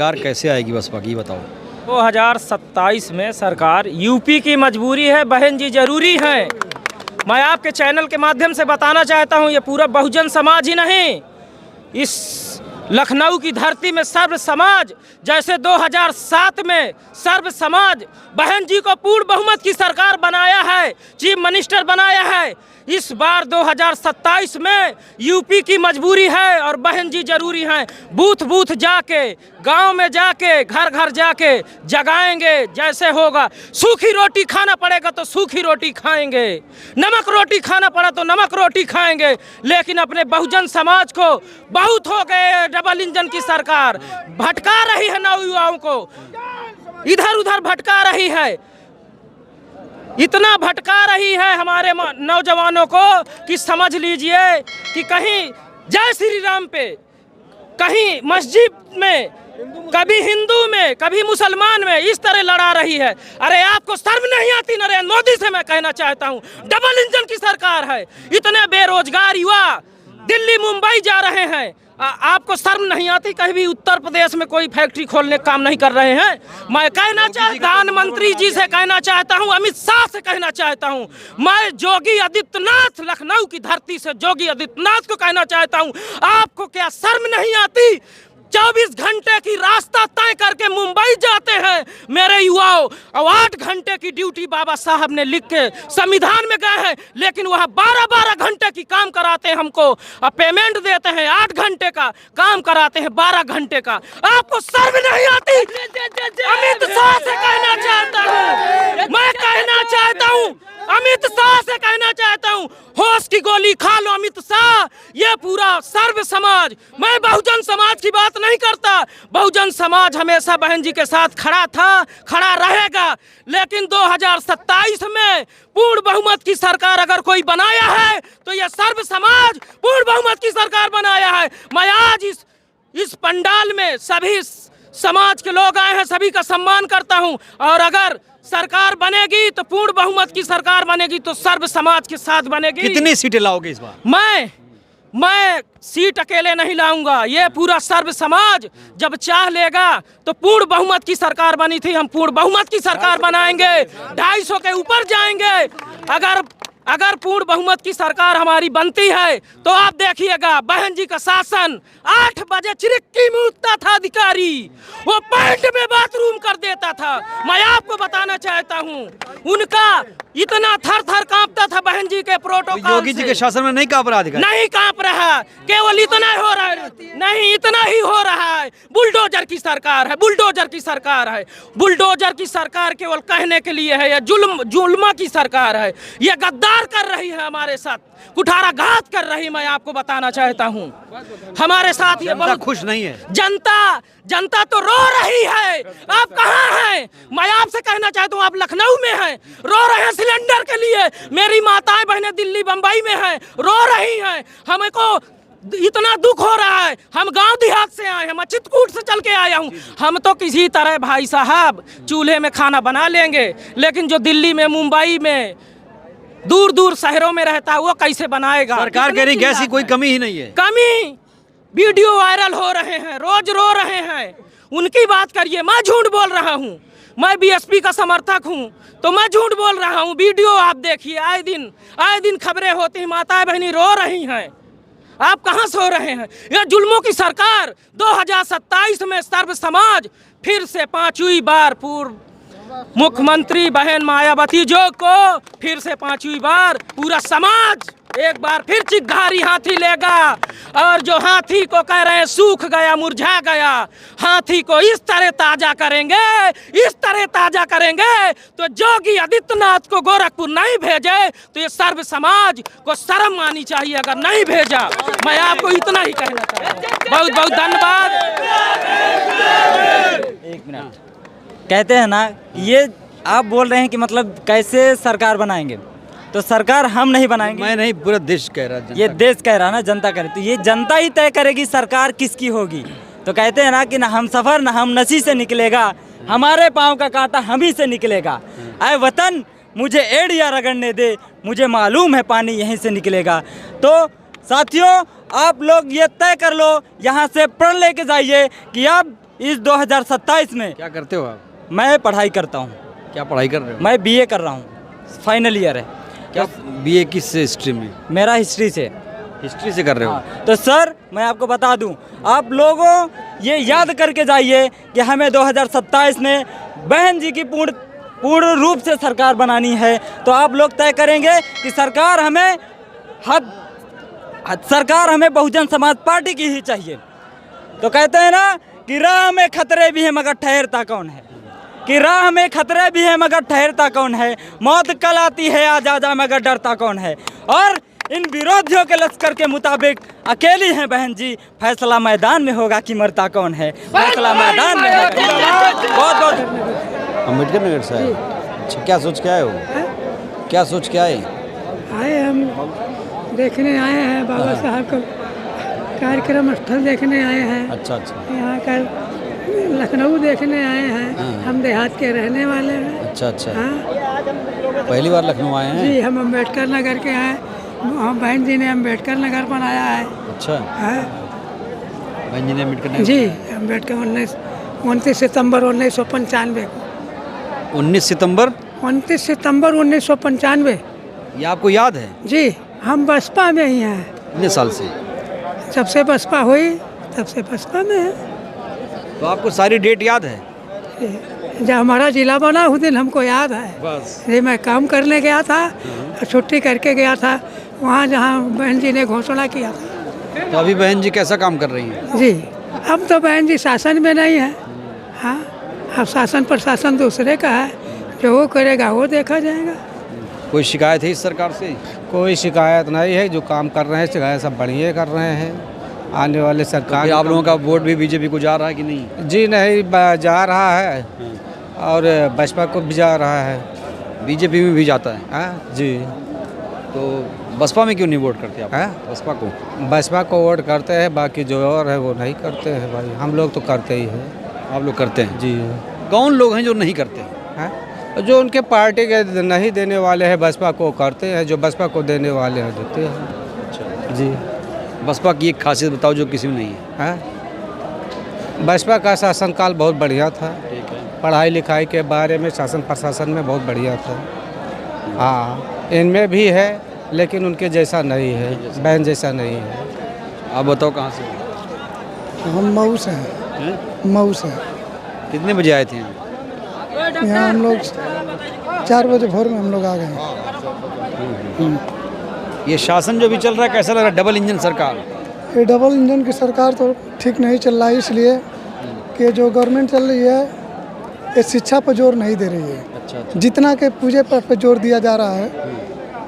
सरकार कैसे आएगी बसपा की, बताओ। 2027 में सरकार यूपी की मजबूरी है बहन जी, जरूरी है। मैं आपके चैनल के माध्यम से बताना चाहता हूं, ये पूरा बहुजन समाज ही नहीं, इस लखनऊ की धरती में सर्व समाज, जैसे 2007 में सर्व समाज बहन जी को पूर्ण बहुमत की सरकार बनाया है, चीफ मिनिस्टर बनाया है। इस बार 2027 में यूपी की मजबूरी है और बहन जी जरूरी हैं। बूथ बूथ जाके, गांव में जाके, घर घर जाके जगाएंगे। जैसे होगा, सूखी रोटी खाना पड़ेगा तो सूखी रोटी खाएंगे, नमक रोटी खाना पड़ा तो नमक रोटी खाएंगे। लेकिन अपने बहुजन समाज को बहुत हो गए, डबल इंजन की सरकार भटका रही है नौयुवाओं को, इधर उधर भटका रही है, इतना भटका रही है हमारे नौजवानों को कि समझ लीजिए कि कहीं जय श्री राम पे, कहीं मस्जिद में, कभी हिंदू में, कभी मुसलमान में, इस तरह लड़ा रही है। अरे आपको शर्म नहीं आती? नरेंद्र मोदी से मैं कहना चाहता हूं, डबल इंजन की सरकार है, इतने बेरोजगार युवा दिल्ली मुंबई जा रहे हैं, आपको शर्म नहीं आती? कहीं भी उत्तर प्रदेश में कोई फैक्ट्री खोलने का काम नहीं कर रहे हैं। मैं कहना प्रधानमंत्री जी से कहना चाहता हूं, अमित शाह से कहना चाहता हूं, मैं योगी आदित्यनाथ, लखनऊ की धरती से योगी आदित्यनाथ को कहना चाहता हूं, आपको क्या शर्म नहीं आती? 24 घंटे की रास्ता तय करके मुंबई जाते हैं मेरे युवाओं, और 8 घंटे की ड्यूटी बाबा साहब ने लिख के संविधान में गए हैं, लेकिन वह 12-12 घंटे की काम कराते हैं हमको, और पेमेंट देते हैं 8 घंटे का, काम कराते हैं 12 घंटे का। आपको शर्म नहीं आती? अमित शाह से कहना चाहता हूँ, मैं कहना चाहता हूँ, अमित शाह से कहना चाहता हूँ, होश की गोली खा लो अमित शाह। ये पूरा सर्व समाज, मैं बहुजन समाज की बात नहीं करता, बहुजन समाज हमेशा बहन जी के साथ खड़ा था, खड़ा रहेगा। लेकिन 2027 में पूर्ण बहुमत की सरकार अगर कोई बनाया है तो यह सर्व समाज पूर्ण बहुमत की सरकार बनाया है। मैं आज इस पंडाल में सभी समाज के लोग आए हैं, सभी का सम्मान करता हूं, और अगर सरकार बनेगी तो पूर्ण बहुमत की सरकार बनेगी तो सर्व समाज के साथ बनेगी। कितनी सीटें लाओगे इस बार? मैं सीट अकेले नहीं लाऊंगा, ये पूरा सर्व समाज जब चाह लेगा तो पूर्ण बहुमत की सरकार बनी थी, हम पूर्ण बहुमत की सरकार बनाएंगे, 250 के ऊपर जाएंगे। अगर पूर्ण बहुमत की सरकार हमारी बनती है तो आप देखिएगा बहन जी का शासन, 8 बजे चिरक्की में उठता था अधिकारी, वो पैंट में बाथरूम कर देता था। मैं आपको बताना चाहता हूँ, उनका इतना थर थर कांपता था बहन जी के प्रोटोकॉल। योगी जी के शासन में नहीं कांप रहा अधिकारी? नहीं कांप रहा, केवल इतना हो रहा है, नहीं इतना ही हो रहा है। बुलडोजर की सरकार है, बुलडोजर की सरकार है, बुलडोजर की सरकार केवल कहने के लिए है। यह जुल्मा की सरकार है, यह गद्दार कर रही है हमारे साथ, कुठाराघात कर रही। मैं आपको बताना चाहता हूँ हमारे साथ ये बहुत खुश नहीं है जनता तो रो रही है। आप कहाँ हैं? मैं आपसे कहना चाहता हूँ, आप लखनऊ में हैं, रो रहे हैं सिलेंडर के लिए। मेरी माताएं बहनें दिल्ली बम्बई में हैं, रो रही हैं। हमको इतना दुख हो रहा है, हम गांव देहात से आए हैं, मैं चित्रकूट से चल के आया हूँ। हम तो किसी तरह भाई साहब चूल्हे में खाना बना लेंगे, लेकिन जो दिल्ली में, मुंबई में, दूर दूर शहरों में रहता है वो कैसे बनाएगा? सरकार कह रही गैस की कोई कमी ही नहीं है। कमी, वीडियो वायरल हो रहे हैं, रोज रो रहे हैं, उनकी बात करिए। मैं झूठ बोल रहा हूँ, मैं बीएसपी का समर्थक हूँ तो मैं झूठ बोल रहा हूँ। वीडियो आप देखिए, आए दिन खबरें होती हैं, माताएं बहनी रो रही हैं। आप कहाँ सो रहे हैं? यह जुल्मों की सरकार 2027 में सर्व समाज फिर से 5वीं बार पूर्व मुख्यमंत्री बहन मायावती जो को फिर से 5वीं बार पूरा समाज एक बार फिर चिग्घारी हाथी लेगा। और जो हाथी को कह रहे हैं सूख गया, मुरझा गया, हाथी को इस तरह ताजा करेंगे, इस तरह ताजा करेंगे तो योगी आदित्यनाथ को गोरखपुर नहीं भेजे तो ये सर्व समाज को शर्म आनी चाहिए अगर नहीं भेजा। मैं आपको इतना ही कहना चाहता हूँ। बहुत बहुत धन्यवाद। 1 मिनट। कहते हैं ना, ये आप बोल रहे हैं कि मतलब कैसे सरकार बनाएंगे, तो सरकार हम नहीं बनाएंगे। मैं नहीं, पूरा देश कह रहा है, ये देश कह रहा है ना, जनता कह रही, तो ये जनता ही तय करेगी सरकार किसकी होगी। तो कहते हैं ना कि ना हम सफ़र ना हम नशी से निकलेगा, हमारे पाँव का कांटा हम ही से निकलेगा। आए वतन मुझे एड़ या रगड़ने दे, मुझे मालूम है पानी यहीं से निकलेगा। तो साथियों, आप लोग ये तय कर लो, यहाँ से प्रण लेके जाइए कि अब इस 2027 में। क्या करते हो आप? मैं पढ़ाई करता हूँ, क्या पढ़ाई कर रहे हो? मैं बीए कर रहा हूँ, फाइनल ईयर है। क्या बीए किस स्ट्रीम में? मेरा हिस्ट्री से। हिस्ट्री से कर रहे हो? हाँ, तो सर मैं आपको बता दूं, आप लोगों ये याद करके जाइए कि हमें 2027 में बहन जी की पूर्ण रूप से सरकार बनानी है। तो आप लोग तय करेंगे कि सरकार हमें बहुजन समाज पार्टी की ही चाहिए। तो कहते हैं ना कि राह में खतरे भी हैं मगर ठहरता कौन है, कि राह में खतरे भी हैं मगर ठहरता कौन है, मौत कल आती है आज आजा मगर डरता कौन है। और इन विरोधियों के लश्कर के मुताबिक अकेली हैं बहन जी, फैसला मैदान में होगा कि मरता कौन है, फैसला मैदान में होगा। बहुत बहुत अम्बेडकर नगर से आए? अच्छा, क्या सोच के आए हो? क्या सोच के आए? हम देखने आए हैं बाबा साहब का कार्यक्रम स्थल देखने आए हैं। अच्छा अच्छा। यहाँ का लखनऊ देखने आए हैं। हम देहात के रहने वाले हैं। अच्छा अच्छा। हाँ पहली बार लखनऊ आए हैं? जी, हम अम्बेडकर नगर के हैं। हम बहन जी ने अम्बेडकर नगर बनाया है। अच्छा, हाँ बहन जी ने अम्बेडकर नगर? जी, अम्बेडकर 29 सितंबर 1995 को। 19 सितंबर 29 सितंबर 1995। ये आपको याद है? जी, हम बसपा में ही हैं। कितने साल से? जब से बसपा हुई तब से बसपा में है। तो आपको सारी डेट याद है? जब हमारा जिला बना उस दिन हमको याद है। बस। ये मैं काम करने गया था, छुट्टी करके गया था वहाँ जहाँ बहन जी ने घोषणा किया था। तो अभी बहन जी कैसा काम कर रही हैं? जी, अब तो बहन जी शासन में नहीं है। हाँ, अब शासन प्रशासन दूसरे का है, जो वो करेगा वो देखा जाएगा। कोई शिकायत है इस सरकार से? कोई शिकायत नहीं है, जो काम कर रहे हैं शिकायत सब बढ़िया कर रहे हैं। आने वाले सरकार आप लोगों का वोट भी बीजेपी को जा रहा है कि नहीं? जी नहीं जा रहा है और बसपा को भी जा रहा है। बीजेपी में भी जाता है? हाँ जी। तो बसपा में क्यों नहीं वोट करते आप? हाँ? बसपा को? बसपा को वोट करते हैं, बाकी जो और है वो नहीं करते हैं भाई। हम लोग तो करते ही हैं। आप लोग करते हैं? जी। कौन लोग हैं जो नहीं करते? हाँ? जो उनके पार्टी के नहीं देने वाले हैं बसपा को करते हैं, जो बसपा को देने वाले हैं देते हैं। अच्छा जी। बसपा की एक खासियत बताओ जो किसी में नहीं है। हाँ? बसपा का शासनकाल बहुत बढ़िया था। ठीक है। पढ़ाई लिखाई के बारे में शासन प्रशासन में बहुत बढ़िया था। हाँ, इनमें भी है लेकिन उनके जैसा नहीं है, बहन जैसा नहीं है। आप बताओ कहाँ से? हम मऊ से हैं। हैं? मऊ से। कितने बजे आए थे यहाँ? यहाँ हम लोग 4 बजे भोर में हम लोग आ गए। ये शासन जो भी चल रहा है कैसा लग रहा है? डबल इंजन सरकार। ये डबल इंजन की सरकार तो ठीक नहीं चल रहा है, इसलिए कि जो गवर्नमेंट चल रही है ये शिक्षा पर जोर नहीं दे रही है। अच्छा। जितना के पूजा पाठ पर जोर दिया जा रहा है,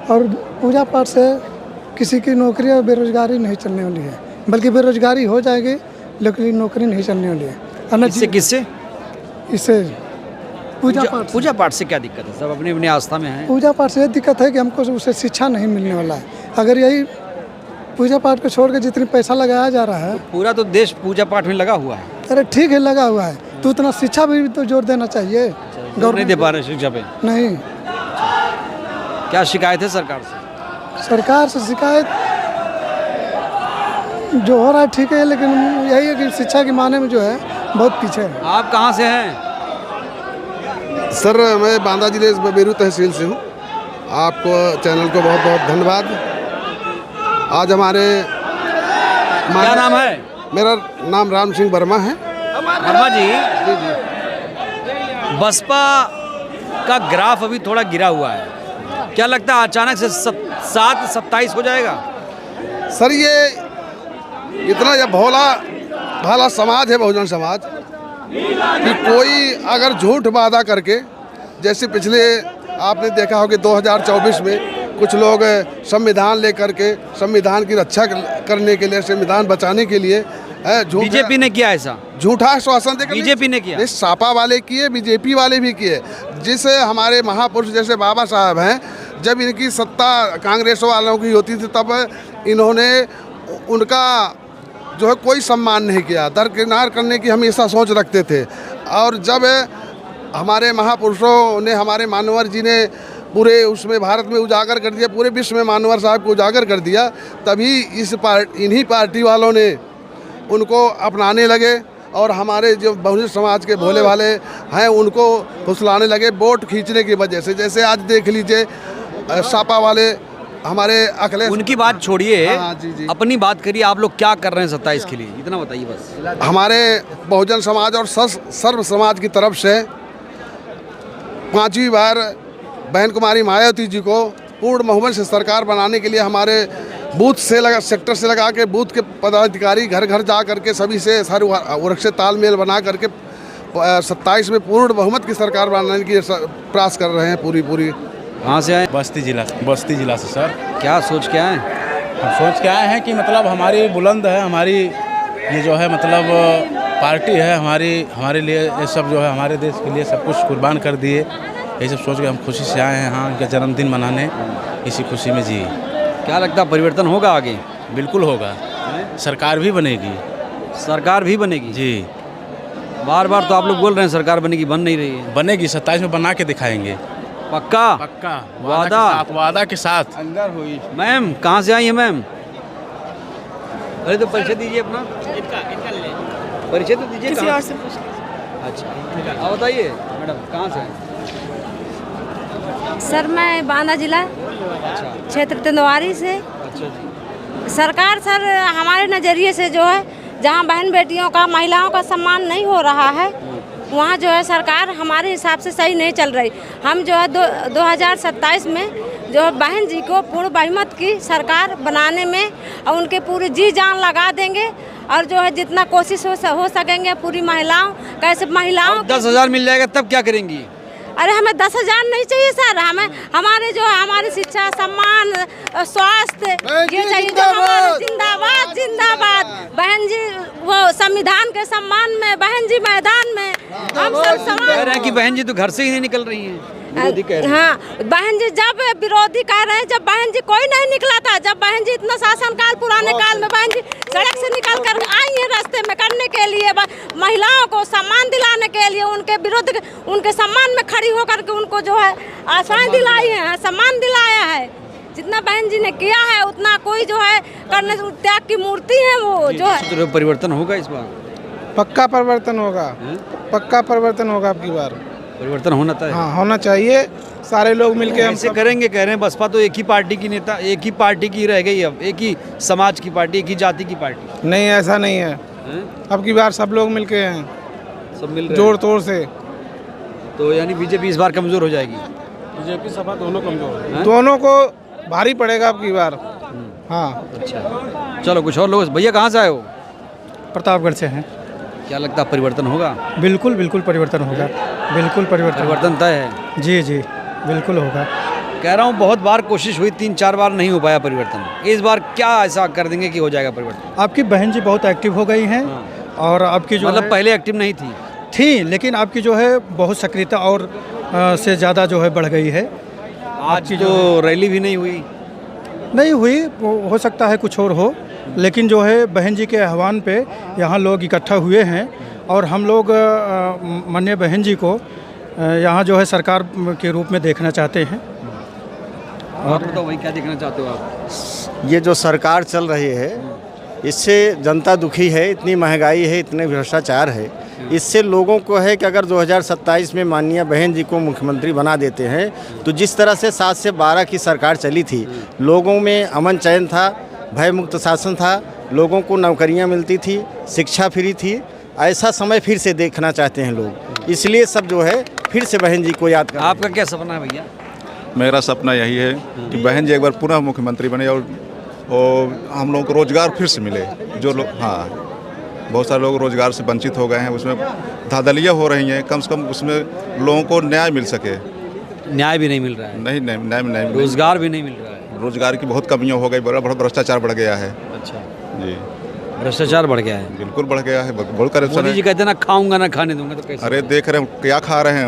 और पूजा पाठ से किसी की नौकरी और बेरोजगारी नहीं चलने वाली है, बल्कि बेरोजगारी हो जाएगी लेकिन नौकरी नहीं चलने वाली है। इससे किससे? इससे पूजा पाठ से क्या दिक्कत है? सब अपनी अपनी आस्था में है। पूजा पाठ से ये दिक्कत है कि हमको उससे शिक्षा नहीं मिलने वाला है। अगर यही पूजा पाठ को छोड़ के जितनी पैसा लगाया जा रहा है, पूरा तो देश पूजा पाठ में लगा हुआ है। अरे ठीक है लगा हुआ है, तो उतना शिक्षा भी तो जोर देना चाहिए। जोर नहीं दे पा रहे शिक्षा पे? नहीं। क्या शिकायत है सरकार से? सरकार से शिकायत जो हो रहा है ठीक है, लेकिन यही है कि शिक्षा के माने में जो है बहुत पीछे है। आप कहाँ से हैं? सर मैं बांदा जिले बेरू तहसील से हूँ। आपको चैनल को बहुत बहुत धन्यवाद। आज हमारे क्या नाम है? मेरा नाम राम सिंह वर्मा है। वर्मा जी, बसपा का ग्राफ अभी थोड़ा गिरा हुआ है, क्या लगता है अचानक से 7-27 हो जाएगा? सर ये इतना ये भोला भाला समाज है बहुजन समाज कि कोई अगर झूठ वादा करके, जैसे पिछले आपने देखा हो कि 2024 में कुछ लोग संविधान लेकर के संविधान की रक्षा करने के लिए, संविधान बचाने के लिए बीजेपी ने किया ऐसा झूठा आश्वासन देकर। बीजेपी ने किया, सापा वाले किए, बीजेपी वाले भी किए। जिसे हमारे महापुरुष जैसे बाबा साहब हैं, जब इनकी सत्ता कांग्रेस वालों की होती थी तब इन्होंने उनका जो है कोई सम्मान नहीं किया, दरकिनार करने की हमेशा सोच रखते थे। और जब हमारे महापुरुषों ने, हमारे मानवर जी ने पूरे उसमें भारत में उजागर कर दिया, पूरे विश्व में मानवर साहब को उजागर कर दिया, तभी इन्हीं पार्टी वालों ने उनको अपनाने लगे और हमारे जो बहुजन समाज के भोले भाले हैं उनको फुसलाने लगे वोट खींचने की वजह से। जैसे आज देख लीजिए सापा वाले हमारे अखिलेश, उनकी बात छोड़िए, हाँ, जी। अपनी बात करिए। आप लोग क्या कर रहे हैं 27 के लिए, इतना बताइए बस। हमारे बहुजन समाज और सर्व समाज की तरफ से 5वीं बार बहन कुमारी मायावती जी को पूर्ण बहुमत से सरकार बनाने के लिए हमारे बूथ से सेक्टर से लगा के बूथ के पदाधिकारी घर घर जा करके सभी से सारे वर्ग से तालमेल बना करके 27 में पूर्ण बहुमत की सरकार बनाने की प्रयास कर रहे हैं पूरी। कहाँ से आए? बस्ती जिला से सर। क्या सोच के आए? हम सोच के आए हैं कि मतलब हमारी बुलंद है, हमारी ये जो है मतलब पार्टी है हमारे लिए ये सब जो है हमारे देश के लिए सब कुछ कुर्बान कर दिए। ये सब सोच के हम खुशी से आए हैं हाँ उनका जन्मदिन मनाने, इसी खुशी में जी। क्या लगता है परिवर्तन होगा आगे? बिल्कुल होगा, सरकार भी बनेगी। सरकार भी बनेगी जी। बार बार तो आप लोग बोल रहे हैं सरकार बनेगी, बन नहीं रही है। बनेगी, 27 में बना के दिखाएंगे। पक्का वादा के साथ। अंदर हुई। मैम कहाँ से आई है मैम? अरे तो परिचय दीजिए अपना, परिचय तो दीजिए। किसी और से अच्छा, आप बताइए मैडम कहाँ से हैं? सर मैं बांदा जिला क्षेत्र तेंदुआरी से। अच्छा जी। सरकार सर हमारे नज़रिए से जो है जहाँ बहन बेटियों का महिलाओं का सम्मान नहीं हो रहा है वहाँ जो है सरकार हमारे हिसाब से सही नहीं चल रही। हम जो है 2027 में जो है बहन जी को पूर्ण बहुमत की सरकार बनाने में और उनके पूरी जी जान लगा देंगे और जो है जितना कोशिश हो सकेंगे पूरी महिलाओं कैसे महिलाओं 10,000 मिल जाएगा तब क्या करेंगी? अरे हमें 10,000 नहीं चाहिए सर, हमें हमारे जो है हमारी शिक्षा सम्मान स्वास्थ्य ये चाहिए जो हमारे जिंदाबाद बहन जी वो संविधान के सम्मान में बहन जी मैदान में हम सब समान। कह रहे हैं कि बहन जी तो घर से ही नहीं निकल रही हैं। विरोधी कह रहे हैं। हाँ बहन जी जब विरोधी कह रहे हैं जब बहन जी कोई नहीं निकला था, जब बहन जी इतना शासन काल पुराने काल में बहन जी सड़क से निकल कर आई हैं रास्ते में करने के लिए महिलाओं को सम्मान दिलाने के लिए उनके विरुद्ध उनके सम्मान में खड़ी होकर के उनको जो है आशाएं दिलाई हैं, सम्मान दिलाया है। जितना बहन जी ने किया है उतना कोई जो है करने त्याग की मूर्ति है वो जो है। तो परिवर्तन होगा इस बार? पक्का परिवर्तन होगा, पक्का परिवर्तन होगा अब की बार। परिवर्तन होना था। हाँ होना चाहिए, सारे लोग मिलके हम ऐसे करेंगे। कह रहे हैं बसपा तो एक ही पार्टी की नेता, एक ही पार्टी की रह गई, अब एक ही समाज की पार्टी, एक ही जाति की पार्टी। नहीं ऐसा नहीं है, अब की बार सब लोग मिलके हैं, सब मिल रहे जोड़ तोड़ से। तो यानी बीजेपी इस बार कमजोर हो जाएगी? बीजेपी सपा दोनों कमजोर, दोनों को भारी पड़ेगा अब की बार। हाँ अच्छा चलो कुछ और लोग। भैया कहाँ से आए हो? प्रतापगढ़ से हैं। क्या लगता है परिवर्तन होगा? बिल्कुल परिवर्तन होगा, बिल्कुल परिवर्तन तय है। जी बिल्कुल होगा। कह रहा हूँ बहुत बार कोशिश हुई, 3-4 बार नहीं हो पाया परिवर्तन। इस बार क्या ऐसा कर देंगे कि हो जाएगा परिवर्तन? आपकी बहन जी बहुत एक्टिव हो गई हैं और आपकी जो मतलब पहले एक्टिव नहीं थी, लेकिन आपकी जो है बहुत सक्रियता और से ज़्यादा जो है बढ़ गई है। आज तो रैली भी नहीं हुई। नहीं हुई, हो सकता है कुछ और हो, लेकिन जो है बहन जी के आह्वान पे यहाँ लोग इकट्ठा हुए हैं और हम लोग माननीय बहन जी को यहाँ जो है सरकार के रूप में देखना चाहते हैं। और तो वही क्या देखना चाहते हो आप? ये जो सरकार चल रही है इससे जनता दुखी है, इतनी महंगाई है, इतने भ्रष्टाचार है। इससे लोगों को है कि अगर 2027 में माननीय बहन जी को मुख्यमंत्री बना देते हैं तो जिस तरह से 7 से 12 की सरकार चली थी, लोगों में अमन चैन था, भय मुक्त शासन था, लोगों को नौकरियां मिलती थी, शिक्षा फ्री थी, ऐसा समय फिर से देखना चाहते हैं लोग। इसलिए सब जो है फिर से बहन जी को याद कर। आपका क्या सपना है भैया? मेरा सपना यही है कि बहन जी एक बार पुनः मुख्यमंत्री बने और हम लोगों को रोज़गार फिर से मिले। जो लोग बहुत सारे लोग रोज़गार से वंचित हो गए हैं, उसमें धांधलियाँ हो रही हैं, कम से कम उसमें लोगों को न्याय मिल सके। न्याय भी नहीं मिल रहा है? नहीं, रोज़गार भी नहीं मिल रहा है। रोज़गार की बहुत कमियाँ हो गई, बड़ा भ्रष्टाचार बढ़ गया है। अच्छा जी, भ्रष्टाचार बढ़ गया है? बिल्कुल बढ़ गया है, बहुत करप्शन मोदी जी कहते हैं ना खाऊंगा ना खाने दूंगा, तो कैसे? अरे देख रहे हैं क्या खा रहे हैं,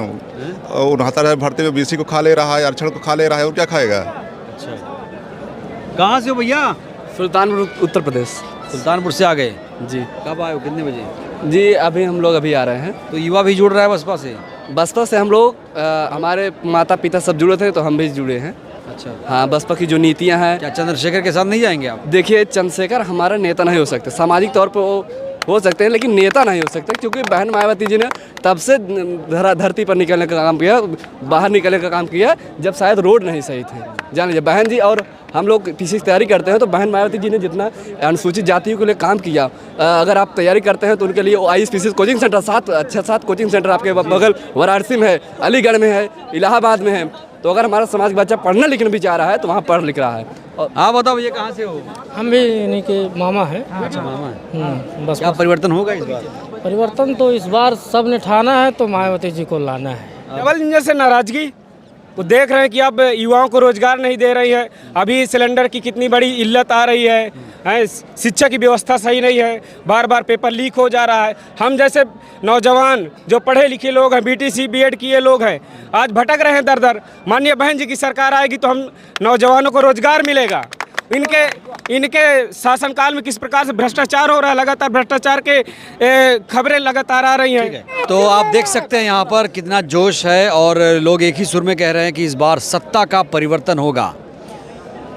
69 भर्ती में BC को खा ले रहा है, आरक्षण को खा ले रहा है, और क्या खाएगा। अच्छा कहाँ से हो भैया? सुल्तानपुर उत्तर प्रदेश। सुल्तानपुर से आ गए जी। कब आए हो, कितने बजे? जी अभी हम लोग आ रहे हैं। तो युवा भी जुड़ रहा है बसपा से? बसपा से हम लोग हमारे माता पिता सब जुड़े थे तो हम भी जुड़े हैं। अच्छा हाँ, बसपा की जो नीतियाँ हैं। क्या चंद्रशेखर के साथ नहीं जाएंगे आप? देखिए चंद्रशेखर हमारा नेता नहीं हो सकते, सामाजिक तौर पर वो हो सकते हैं लेकिन नेता नहीं हो सकते, क्योंकि बहन मायावती जी ने तब से धरती पर निकलने का काम किया, बाहर निकलने का काम किया जब शायद रोड नहीं सही थे। जान लीजिए बहन जी, और हम लोग पीसी की तैयारी करते हैं तो बहन मायावती जी ने जितना अनुसूचित जातियों के लिए काम किया, अगर आप तैयारी करते हैं तो उनके लिए ISPC coaching centre 7 coaching centre आपके बगल वाराणसी में है, अलीगढ़ में है, इलाहाबाद में है। तो अगर हमारा समाज का बच्चा पढ़ना लिखना भी चाह रहा है तो वहाँ पढ़ लिख रहा है। हाँ बताओ ये कहाँ से हो? हम भी इन्हीं के मामा हैं। अच्छा मामा है। बस क्या परिवर्तन होगा इस बार? परिवर्तन तो इस बार सब ने ठाना है तो मायावती जी को लाना है। डबल इंजन से नाराजगी, वो देख रहे हैं कि अब युवाओं को रोजगार नहीं दे रही है, अभी सिलेंडर की कितनी बड़ी इल्लत आ रही है, शिक्षा की व्यवस्था सही नहीं है, बार बार पेपर लीक हो जा रहा है। हम जैसे नौजवान जो पढ़े लिखे लोग हैं, BTC B.Ed किए लोग हैं, आज भटक रहे हैं दर दर। माननीय बहन जी की सरकार आएगी तो हम नौजवानों को रोजगार मिलेगा। इनके शासनकाल में किस प्रकार से भ्रष्टाचार हो रहा है, लगातार भ्रष्टाचार के खबरें लगातार आ रही हैं। तो आप देख सकते हैं यहाँ पर कितना जोश है और लोग एक ही सुर में कह रहे हैं कि इस बार सत्ता का परिवर्तन होगा।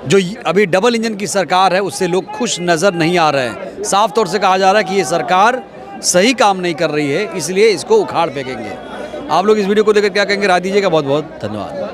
जो अभी डबल इंजन की सरकार है उससे लोग खुश नज़र नहीं आ रहे हैं। साफ तौर से कहा जा रहा है कि ये सरकार सही काम नहीं कर रही है, इसलिए इसको उखाड़ फेंकेंगे। आप लोग इस वीडियो को देखकर क्या कहेंगे राय दीजिएगा। बहुत बहुत धन्यवाद।